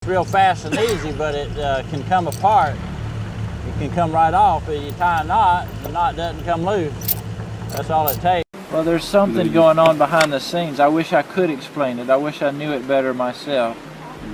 real fast and easy, but it can come apart. It can come right off. If you tie a knot, the knot doesn't come loose. That's all it takes. Well, there's something going on behind the scenes. I wish I could explain it. I wish I knew it better myself.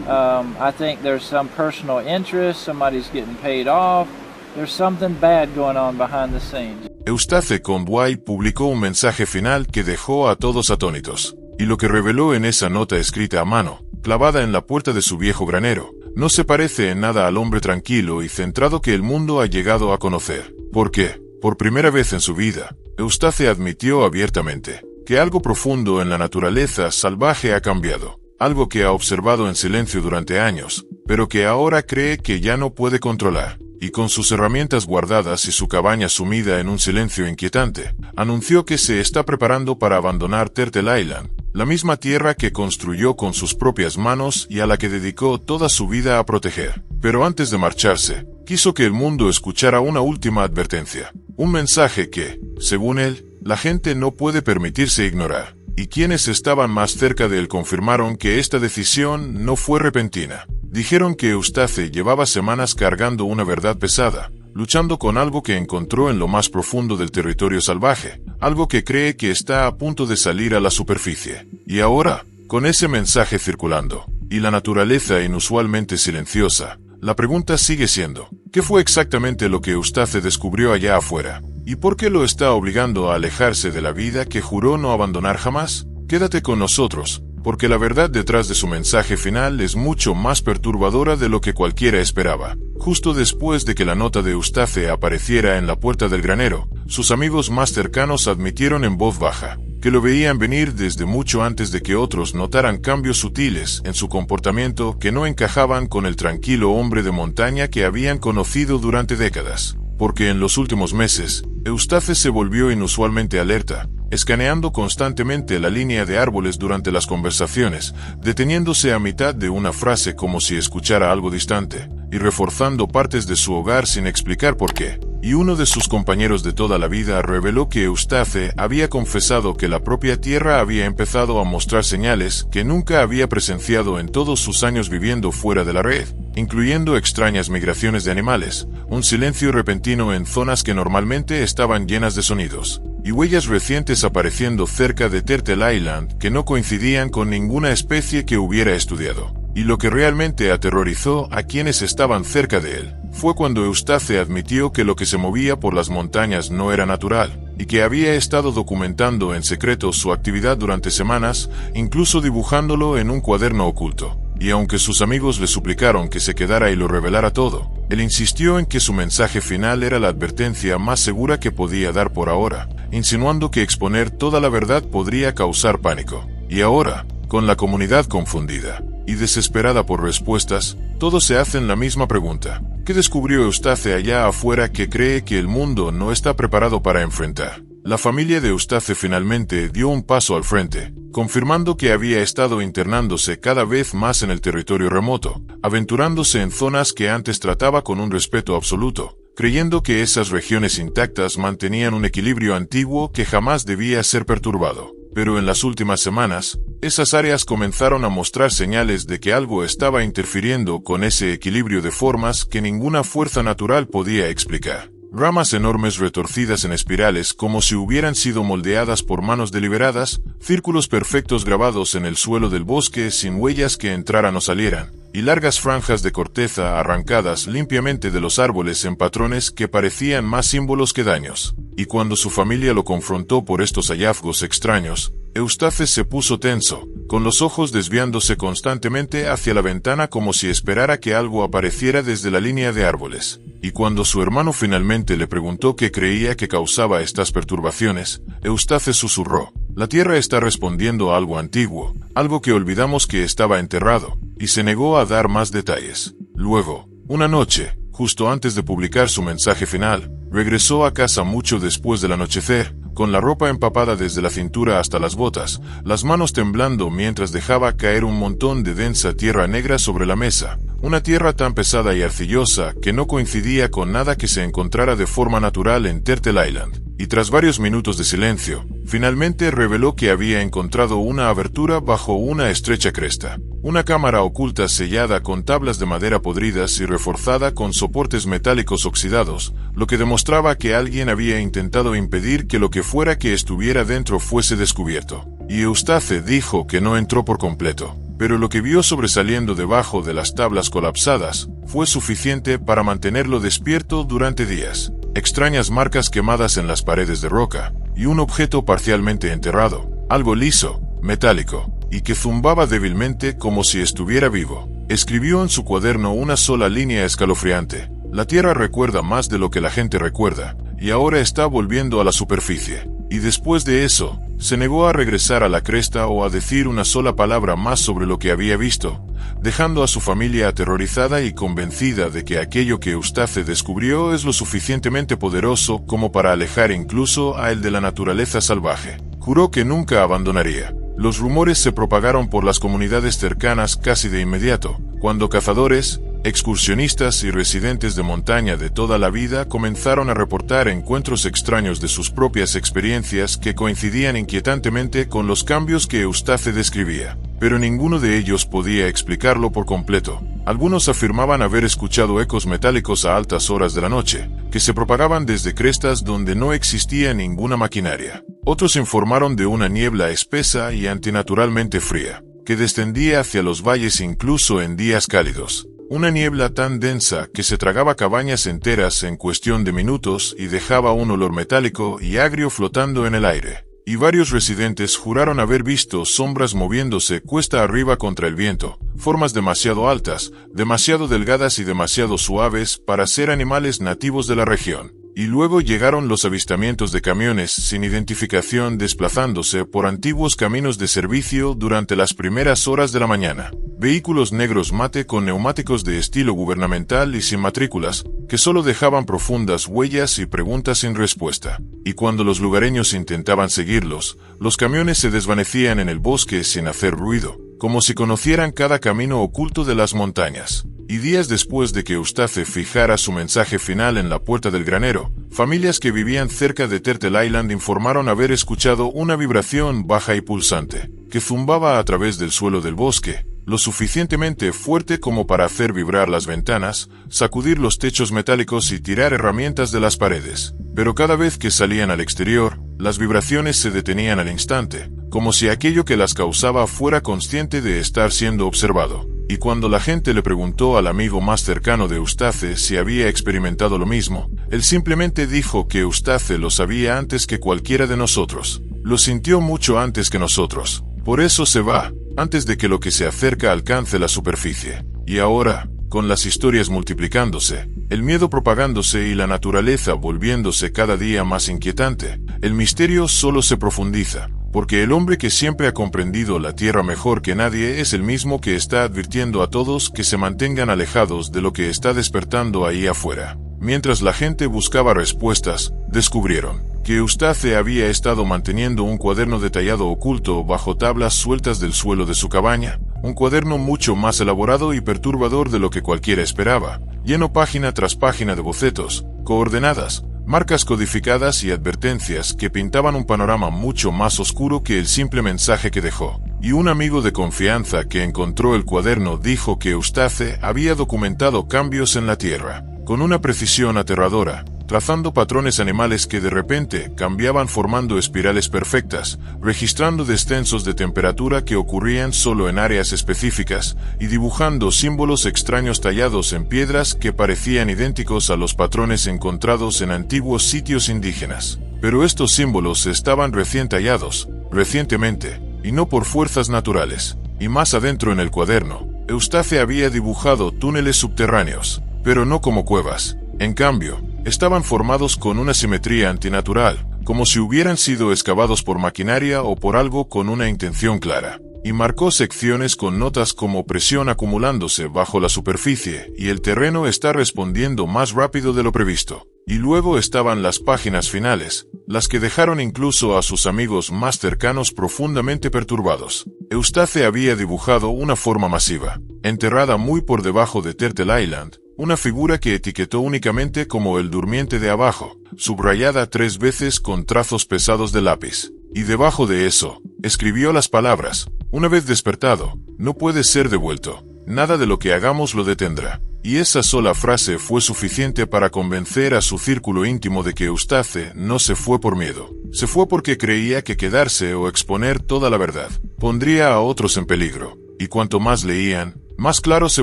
I think there's some personal interest. Somebody's getting paid off. There's something bad going on behind the scenes. Eustace Conway publicó un mensaje final que dejó a todos atónitos. Y lo que reveló en esa nota escrita a mano, clavada en la puerta de su viejo granero, no se parece en nada al hombre tranquilo y centrado que el mundo ha llegado a conocer. Porque, por primera vez en su vida, Eustace admitió abiertamente que algo profundo en la naturaleza salvaje ha cambiado. Algo que ha observado en silencio durante años, pero que ahora cree que ya no puede controlar. Y con sus herramientas guardadas y su cabaña sumida en un silencio inquietante, anunció que se está preparando para abandonar Turtle Island, la misma tierra que construyó con sus propias manos y a la que dedicó toda su vida a proteger. Pero antes de marcharse, quiso que el mundo escuchara una última advertencia. Un mensaje que, según él, la gente no puede permitirse ignorar. Y quienes estaban más cerca de él confirmaron que esta decisión no fue repentina. Dijeron que Eustace llevaba semanas cargando una verdad pesada, luchando con algo que encontró en lo más profundo del territorio salvaje, algo que cree que está a punto de salir a la superficie. Y ahora, con ese mensaje circulando, y la naturaleza inusualmente silenciosa, la pregunta sigue siendo, ¿qué fue exactamente lo que Eustace descubrió allá afuera? ¿Y por qué lo está obligando a alejarse de la vida que juró no abandonar jamás? Quédate con nosotros, porque la verdad detrás de su mensaje final es mucho más perturbadora de lo que cualquiera esperaba. Justo después de que la nota de Eustace apareciera en la puerta del granero, sus amigos más cercanos admitieron en voz baja que lo veían venir desde mucho antes de que otros notaran cambios sutiles en su comportamiento que no encajaban con el tranquilo hombre de montaña que habían conocido durante décadas. Porque en los últimos meses, Eustace se volvió inusualmente alerta, escaneando constantemente la línea de árboles durante las conversaciones, deteniéndose a mitad de una frase como si escuchara algo distante, y reforzando partes de su hogar sin explicar por qué. Y uno de sus compañeros de toda la vida reveló que Eustace había confesado que la propia tierra había empezado a mostrar señales que nunca había presenciado en todos sus años viviendo fuera de la red, incluyendo extrañas migraciones de animales, un silencio repentino en zonas que normalmente estaban llenas de sonidos, y huellas recientes apareciendo cerca de Turtle Island que no coincidían con ninguna especie que hubiera estudiado. Y lo que realmente aterrorizó a quienes estaban cerca de él fue cuando Eustace admitió que lo que se movía por las montañas no era natural, y que había estado documentando en secreto su actividad durante semanas, incluso dibujándolo en un cuaderno oculto. Y aunque sus amigos le suplicaron que se quedara y lo revelara todo, él insistió en que su mensaje final era la advertencia más segura que podía dar por ahora, insinuando que exponer toda la verdad podría causar pánico. Y ahora, con la comunidad confundida y desesperada por respuestas, todos se hacen la misma pregunta. ¿Qué descubrió Eustace allá afuera que cree que el mundo no está preparado para enfrentar? La familia de Eustace finalmente dio un paso al frente, confirmando que había estado internándose cada vez más en el territorio remoto, aventurándose en zonas que antes trataba con un respeto absoluto, creyendo que esas regiones intactas mantenían un equilibrio antiguo que jamás debía ser perturbado. Pero en las últimas semanas, esas áreas comenzaron a mostrar señales de que algo estaba interfiriendo con ese equilibrio de formas que ninguna fuerza natural podía explicar. Ramas enormes retorcidas en espirales como si hubieran sido moldeadas por manos deliberadas, círculos perfectos grabados en el suelo del bosque sin huellas que entraran o salieran, y largas franjas de corteza arrancadas limpiamente de los árboles en patrones que parecían más símbolos que daños. Y cuando su familia lo confrontó por estos hallazgos extraños, Eustace se puso tenso, con los ojos desviándose constantemente hacia la ventana como si esperara que algo apareciera desde la línea de árboles. Y cuando su hermano finalmente le preguntó qué creía que causaba estas perturbaciones, Eustace susurró: «La tierra está respondiendo a algo antiguo, algo que olvidamos que estaba enterrado», y se negó a dar más detalles. Luego, una noche, justo antes de publicar su mensaje final, regresó a casa mucho después del anochecer, con la ropa empapada desde la cintura hasta las botas, las manos temblando mientras dejaba caer un montón de densa tierra negra sobre la mesa, una tierra tan pesada y arcillosa que no coincidía con nada que se encontrara de forma natural en Turtle Island. Y tras varios minutos de silencio, finalmente reveló que había encontrado una abertura bajo una estrecha cresta, Una cámara oculta sellada con tablas de madera podridas y reforzada con soportes metálicos oxidados, lo que demostraba que alguien había intentado impedir que lo que fuera que estuviera dentro fuese descubierto. Y Eustace dijo que no entró por completo, pero lo que vio sobresaliendo debajo de las tablas colapsadas fue suficiente para mantenerlo despierto durante días. Extrañas marcas quemadas en las paredes de roca, y un objeto parcialmente enterrado, algo liso, metálico, y que zumbaba débilmente como si estuviera vivo. Escribió en su cuaderno una sola línea escalofriante: la Tierra recuerda más de lo que la gente recuerda, y ahora está volviendo a la superficie. Y después de eso, se negó a regresar a la cresta o a decir una sola palabra más sobre lo que había visto, dejando a su familia aterrorizada y convencida de que aquello que Eustace descubrió es lo suficientemente poderoso como para alejar incluso a él de la naturaleza salvaje. Juró que nunca abandonaría. Los rumores se propagaron por las comunidades cercanas casi de inmediato, cuando cazadores, excursionistas y residentes de montaña de toda la vida comenzaron a reportar encuentros extraños de sus propias experiencias que coincidían inquietantemente con los cambios que Eustace describía. Pero ninguno de ellos podía explicarlo por completo. Algunos afirmaban haber escuchado ecos metálicos a altas horas de la noche, que se propagaban desde crestas donde no existía ninguna maquinaria. Otros informaron de una niebla espesa y antinaturalmente fría, que descendía hacia los valles incluso en días cálidos. Una niebla tan densa que se tragaba cabañas enteras en cuestión de minutos y dejaba un olor metálico y agrio flotando en el aire. Y varios residentes juraron haber visto sombras moviéndose cuesta arriba contra el viento, formas demasiado altas, demasiado delgadas y demasiado suaves para ser animales nativos de la región. Y luego llegaron los avistamientos de camiones sin identificación desplazándose por antiguos caminos de servicio durante las primeras horas de la mañana. Vehículos negros mate con neumáticos de estilo gubernamental y sin matrículas, que solo dejaban profundas huellas y preguntas sin respuesta. Y cuando los lugareños intentaban seguirlos, los camiones se desvanecían en el bosque sin hacer ruido, como si conocieran cada camino oculto de las montañas. Y días después de que Eustace fijara su mensaje final en la puerta del granero, familias que vivían cerca de Turtle Island informaron haber escuchado una vibración baja y pulsante, que zumbaba a través del suelo del bosque, lo suficientemente fuerte como para hacer vibrar las ventanas, sacudir los techos metálicos y tirar herramientas de las paredes. Pero cada vez que salían al exterior, las vibraciones se detenían al instante, como si aquello que las causaba fuera consciente de estar siendo observado. Y cuando la gente le preguntó al amigo más cercano de Eustace si había experimentado lo mismo, él simplemente dijo que Eustace lo sabía antes que cualquiera de nosotros. Lo sintió mucho antes que nosotros. Por eso se va, antes de que lo que se acerca alcance la superficie. Y ahora, con las historias multiplicándose, el miedo propagándose y la naturaleza volviéndose cada día más inquietante, el misterio solo se profundiza. Porque el hombre que siempre ha comprendido la Tierra mejor que nadie es el mismo que está advirtiendo a todos que se mantengan alejados de lo que está despertando ahí afuera. Mientras la gente buscaba respuestas, descubrieron que Eustace había estado manteniendo un cuaderno detallado oculto bajo tablas sueltas del suelo de su cabaña, un cuaderno mucho más elaborado y perturbador de lo que cualquiera esperaba, lleno página tras página de bocetos, coordenadas, marcas codificadas y advertencias que pintaban un panorama mucho más oscuro que el simple mensaje que dejó. Y un amigo de confianza que encontró el cuaderno dijo que Eustace había documentado cambios en la Tierra, con una precisión aterradora, trazando patrones animales que de repente cambiaban formando espirales perfectas, registrando descensos de temperatura que ocurrían solo en áreas específicas, y dibujando símbolos extraños tallados en piedras que parecían idénticos a los patrones encontrados en antiguos sitios indígenas. Pero estos símbolos estaban recién tallados, recientemente, y no por fuerzas naturales. Y más adentro en el cuaderno, Eustace había dibujado túneles subterráneos, pero no como cuevas. En cambio, estaban formados con una simetría antinatural, como si hubieran sido excavados por maquinaria o por algo con una intención clara. Y marcó secciones con notas como presión acumulándose bajo la superficie y el terreno está respondiendo más rápido de lo previsto. Y luego estaban las páginas finales, las que dejaron incluso a sus amigos más cercanos profundamente perturbados. Eustace había dibujado una forma masiva, enterrada muy por debajo de Turtle Island, una figura que etiquetó únicamente como el durmiente de abajo, subrayada 3 veces con trazos pesados de lápiz. Y debajo de eso, escribió las palabras, Una vez despertado, no puede ser devuelto. Nada de lo que hagamos lo detendrá. Y esa sola frase fue suficiente para convencer a su círculo íntimo de que Eustace no se fue por miedo. Se fue porque creía que quedarse o exponer toda la verdad pondría a otros en peligro. Y cuanto más leían, más claro se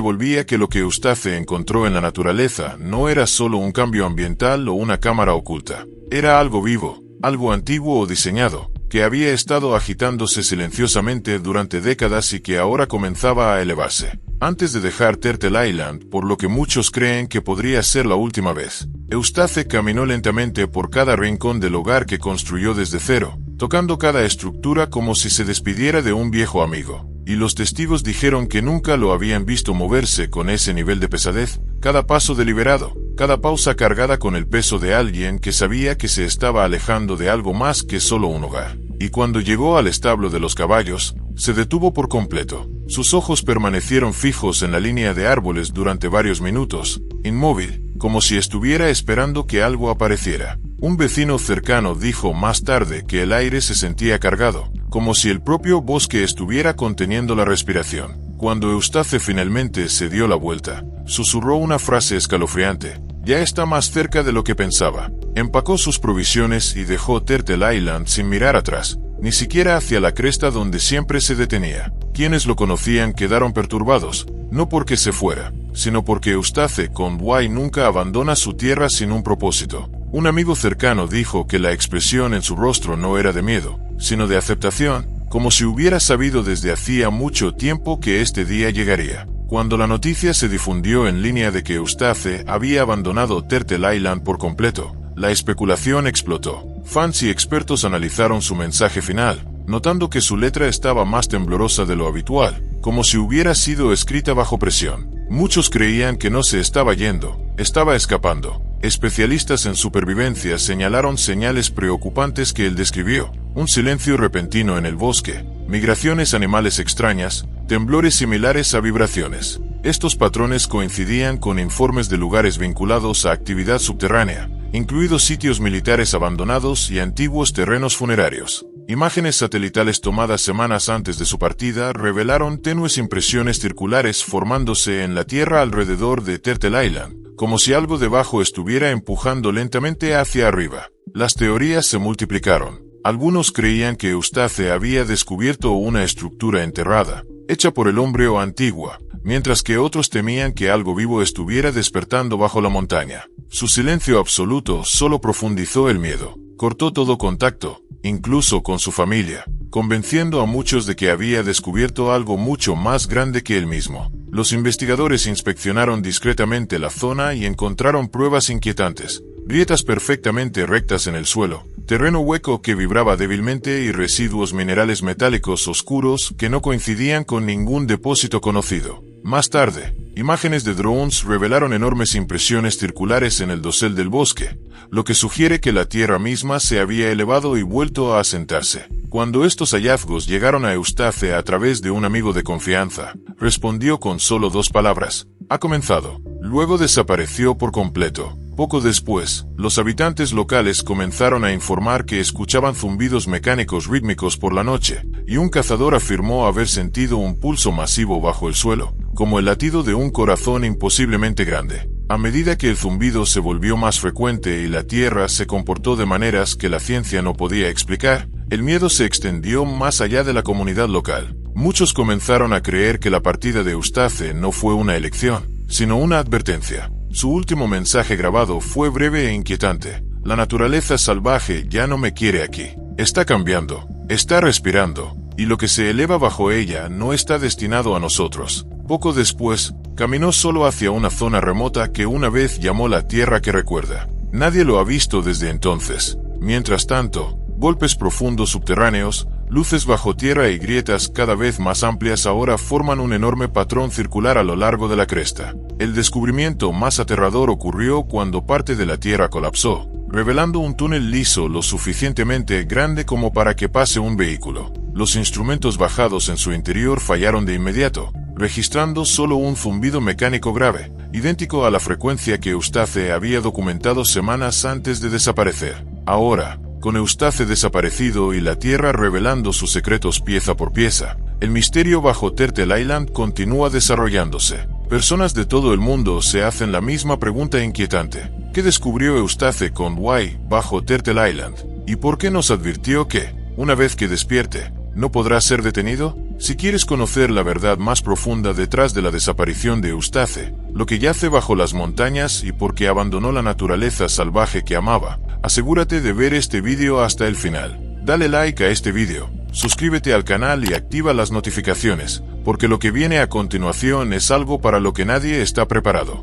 volvía que lo que Eustace encontró en la naturaleza no era solo un cambio ambiental o una cámara oculta. Era algo vivo, algo antiguo o diseñado, que había estado agitándose silenciosamente durante décadas y que ahora comenzaba a elevarse. Antes de dejar Turtle Island, por lo que muchos creen que podría ser la última vez, Eustace caminó lentamente por cada rincón del hogar que construyó desde cero, tocando cada estructura como si se despidiera de un viejo amigo. Y los testigos dijeron que nunca lo habían visto moverse con ese nivel de pesadez, cada paso deliberado, cada pausa cargada con el peso de alguien que sabía que se estaba alejando de algo más que solo un hogar. Y cuando llegó al establo de los caballos, se detuvo por completo. Sus ojos permanecieron fijos en la línea de árboles durante varios minutos, inmóvil, como si estuviera esperando que algo apareciera. Un vecino cercano dijo más tarde que el aire se sentía cargado, como si el propio bosque estuviera conteniendo la respiración. Cuando Eustace finalmente se dio la vuelta, susurró una frase escalofriante. Ya está más cerca de lo que pensaba. Empacó sus provisiones y dejó Turtle Island sin mirar atrás, ni siquiera hacia la cresta donde siempre se detenía. Quienes lo conocían quedaron perturbados, no porque se fuera, sino porque Eustace Conway nunca abandona su tierra sin un propósito. Un amigo cercano dijo que la expresión en su rostro no era de miedo, sino de aceptación, como si hubiera sabido desde hacía mucho tiempo que este día llegaría. Cuando la noticia se difundió en línea de que Eustace había abandonado Turtle Island por completo, la especulación explotó. Fans y expertos analizaron su mensaje final, notando que su letra estaba más temblorosa de lo habitual, como si hubiera sido escrita bajo presión. Muchos creían que no se estaba yendo, estaba escapando. Especialistas en supervivencia señalaron señales preocupantes que él describió: un silencio repentino en el bosque, migraciones animales extrañas, temblores similares a vibraciones. Estos patrones coincidían con informes de lugares vinculados a actividad subterránea, incluidos sitios militares abandonados y antiguos terrenos funerarios. Imágenes satelitales tomadas semanas antes de su partida revelaron tenues impresiones circulares formándose en la tierra alrededor de Turtle Island, como si algo debajo estuviera empujando lentamente hacia arriba. Las teorías se multiplicaron. Algunos creían que Eustace había descubierto una estructura enterrada, hecha por el hombre o antigua, mientras que otros temían que algo vivo estuviera despertando bajo la montaña. Su silencio absoluto solo profundizó el miedo. Cortó todo contacto, incluso con su familia, convenciendo a muchos de que había descubierto algo mucho más grande que él mismo. Los investigadores inspeccionaron discretamente la zona y encontraron pruebas inquietantes: grietas perfectamente rectas en el suelo, terreno hueco que vibraba débilmente y residuos minerales metálicos oscuros que no coincidían con ningún depósito conocido. Más tarde, imágenes de drones revelaron enormes impresiones circulares en el dosel del bosque, lo que sugiere que la tierra misma se había elevado y vuelto a asentarse. Cuando estos hallazgos llegaron a Eustace a través de un amigo de confianza, respondió con solo 2 palabras: ha comenzado. Luego desapareció por completo. Poco después, los habitantes locales comenzaron a informar que escuchaban zumbidos mecánicos rítmicos por la noche, y un cazador afirmó haber sentido un pulso masivo bajo el suelo, como el latido de un corazón imposiblemente grande. A medida que el zumbido se volvió más frecuente y la tierra se comportó de maneras que la ciencia no podía explicar, el miedo se extendió más allá de la comunidad local. Muchos comenzaron a creer que la partida de Eustace no fue una elección, sino una advertencia. Su último mensaje grabado fue breve e inquietante: la naturaleza salvaje ya no me quiere aquí. Está cambiando, está respirando, y lo que se eleva bajo ella no está destinado a nosotros. Poco después, caminó solo hacia una zona remota que una vez llamó la tierra que recuerda. Nadie lo ha visto desde entonces. Mientras tanto, golpes profundos subterráneos, luces bajo tierra y grietas cada vez más amplias ahora forman un enorme patrón circular a lo largo de la cresta. El descubrimiento más aterrador ocurrió cuando parte de la tierra colapsó, revelando un túnel liso lo suficientemente grande como para que pase un vehículo. Los instrumentos bajados en su interior fallaron de inmediato, registrando solo un zumbido mecánico grave, idéntico a la frecuencia que Eustace había documentado semanas antes de desaparecer. Ahora, con Eustace desaparecido y la tierra revelando sus secretos pieza por pieza, El misterio bajo Turtle Island continúa desarrollándose. Personas de todo el mundo se hacen la misma pregunta inquietante. ¿Qué descubrió Eustace Conway bajo Turtle Island? ¿Y por qué nos advirtió que, una vez que despierte, no podrá ser detenido? Si quieres conocer la verdad más profunda detrás de la desaparición de Eustace, lo que yace bajo las montañas y por qué abandonó la naturaleza salvaje que amaba, asegúrate de ver este vídeo hasta el final. Dale like a este vídeo, suscríbete al canal y activa las notificaciones, porque lo que viene a continuación es algo para lo que nadie está preparado.